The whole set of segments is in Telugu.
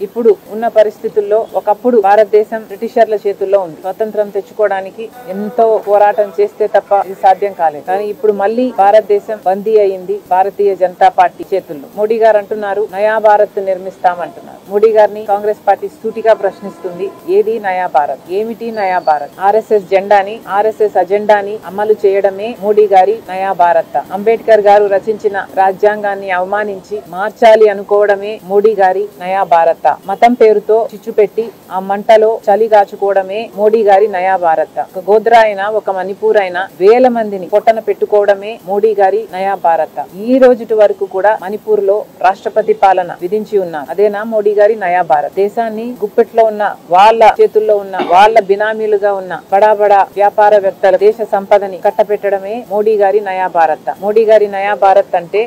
ఇప్పుడు ఉన్న పరిస్థితుల్లో ఒకప్పుడు భారతదేశం బ్రిటిషర్ల చేతుల్లో ఉంది. స్వతంత్రం తెచ్చుకోవడానికి ఎంతో పోరాటం చేస్తే తప్ప ఇది సాధ్యం కాలేదు. కానీ ఇప్పుడు మళ్ళీ భారతదేశం బందీ అయింది భారతీయ జనతా పార్టీ చేతుల్లో. మోడీ గారు అంటున్నారు నయా భారత్ నిర్మిస్తామంటున్నారు. మోడీ గారిని కాంగ్రెస్ పార్టీ సూటిగా ప్రశ్నిస్తుంది. ఏది నయా భారత్? ఏమిటి నయా భారత్? ఆర్ఎస్ఎస్ జెండాని, ఆర్ఎస్ఎస్ అజెండాని అమలు చేయడమే మోడీ గారి నయా భారత్. అంబేద్కర్ గారు రచించిన రాజ్యాంగాన్ని అవమానించి మార్చాలి అనుకోవడమే మోడీ గారి నయా భారత్. మతం పేరుతో చిచ్చు పెట్టి ఆ మంటలో చలి కాచుకోవడమే మోడీ గారి నయా భారత్. ఒక గోద్రా అయినా ఒక మణిపూర్ అయినా వేల మందిని పొట్టన పెట్టుకోవడమే మోడీ గారి నయా భారత్. ఈ రోజుటి వరకు కూడా మణిపూర్ లో రాష్ట్రపతి పాలన విధించి ఉన్నారు. అదేనా మోడీ గారి నయా భారత్? దేశాన్ని గుప్పెట్లో ఉన్న వాళ్ళ చేతుల్లో ఉన్న వాళ్ళ బినామీలుగా ఉన్న బడా బడా వ్యాపారవేత్తల దేశ సంపదని కట్టపెట్టడమే మోడీ గారి నయా భారత్. మోడీ గారి నయా భారత్ అంటే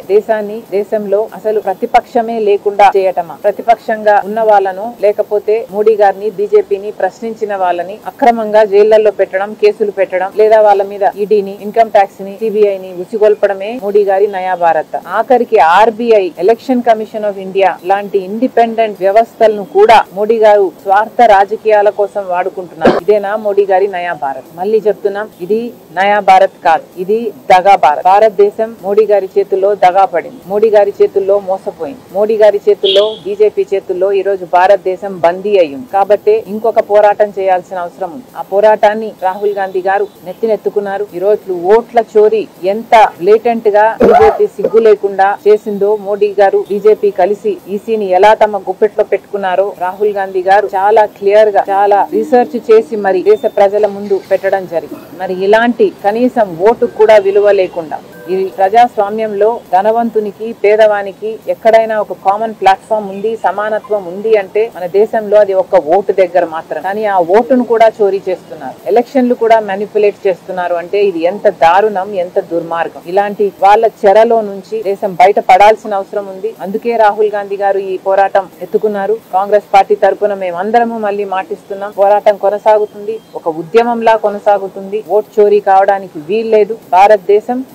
దేశంలో అసలు ప్రతిపక్షమే లేకుండా చేయటమా? ప్రతిపక్షంగా ఉన్న వాళ్ళను లేకపోతే మోడీ గారిని బీజేపీని ప్రశ్నించిన వాళ్ళని అక్రమంగా జైళ్లలో పెట్టడం, కేసులు పెట్టడం, లేదా వాళ్ళ మీద ఈడీని, ఇన్కమ్ ట్యాక్స్ ని, సిబిఐని ఉసిగొల్పడమే మోడీ గారి నయా భారత్. ఆఖరికి RBI, election commission of India లాంటి ఇండిపెండెంట్ వ్యవస్థలను కూడా మోడీ గారు స్వార్థ రాజకీయాల కోసం వాడుకుంటున్నారు. ఇదేనా మోడీ గారి నయా భారత్? మళ్ళీ చెప్తున్నాం, ఇది నయా భారత్ కాదు, ఇది దగా భారత్. భారతదేశం మోడీ గారి చేతుల్లో దగా పడింది. మోడీ గారి చేతుల్లో మోసపోయింది. మోడీ గారి చేతుల్లో, బీజేపీ చేతుల్లో ఈ రోజు భారతదేశం బందీ అయ్యింది. కాబట్టి ఇంకొక పోరాటం చేయాల్సిన అవసరం ఉంది. ఆ పోరాటాన్ని రాహుల్ గాంధీ గారు నెత్తినెత్తుకున్నారు. ఈ రోజు ఓట్ల చోరీ ఎంత బ్లేటెంట్ గా బీజేపీ సిగ్గు లేకుండా చేసిందో, మోడీ గారు బీజేపీ కలిసి ఈసీని ఎలా తమ గుప్పెట్లో పెట్టుకున్నారో రాహుల్ గాంధీ గారు చాలా క్లియర్ గా, చాలా రీసెర్చ్ చేసి మరి దేశ ప్రజల ముందు పెట్టడం జరిగింది. మరి ఇలాంటి కనీసం ఓటు కూడా విలువ లేకుండా ఈ ప్రజాస్వామ్యంలో ధనవంతునికి, పేదవానికి ఎక్కడైనా ఒక కామన్ ప్లాట్ఫామ్ ఉంది, సమానత్వం ఉంది అంటే మన దేశంలో అది ఒక ఓటు దగ్గర మాత్రం. కానీ ఆ ఓటును కూడా చోరీ చేస్తున్నారు, ఎలక్షన్లు కూడా మ్యానిపులేట్ చేస్తున్నారు. అంటే ఇది ఎంత దారుణం, ఎంత దుర్మార్గం. ఇలాంటి వాళ్ళ చెరలో నుంచి దేశం బయట పడాల్సిన అవసరం ఉంది. అందుకే రాహుల్ గాంధీ గారు ఈ పోరాటం ఎత్తుకున్నారు. కాంగ్రెస్ పార్టీ తరఫున మేమందరము మళ్ళీ మాటిస్తున్నాం, పోరాటం కొనసాగుతుంది, ఒక ఉద్యమంలా కొనసాగుతుంది. ఓట్ చోరీ కావడానికి వీల్లేదు.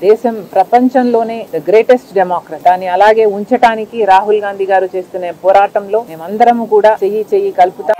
దేశం ప్రపంచంలోనే ద గ్రేటెస్ట్ డెమోక్రసీ. దాన్ని అలాగే ఉంచడానికి రాహుల్ గాంధీ గారు చేస్తున్న పోరాటంలో మేమందరము కూడా చెయ్యి కలుపుతాం.